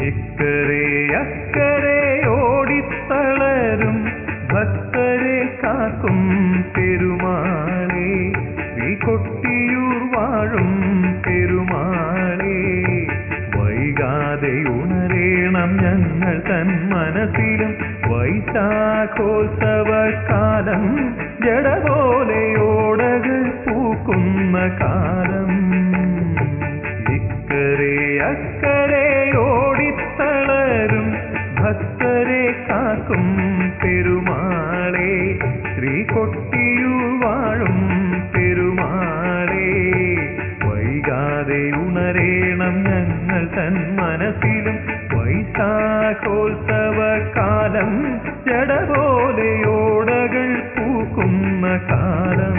ഇക്കരെ അക്കരെ ഓടിത്തളരും ഭക്തരെ കാക്കും പെരുമാളേ, ശ്രീകൊട്ടിയൂർ വാഴും പെരുമാളേ. വൈകാതെ ഉണരേണം ഞങ്ങൾ തൻ മനസ്സിലും, വൈശാഖോത്സവകാലം ജടപോലെ ഓടകൾ പൂക്കുന്ന കാലം. ഇക്കരെ അക്കരെ ഓടിത്തളരും ഭക്തരെ കാക്കും പെരുമാളേ, ശ്രീകൊട്ടിയൂർ വാഴും പെരുമാളേ. വൈകാതെ ഉണരേണം ഞങ്ങൾ തൻ മനസ്സിലും, വൈശാഖോത്സവകാലം ജടപോലെ ഓടകൾ പൂക്കുന്ന കാലം.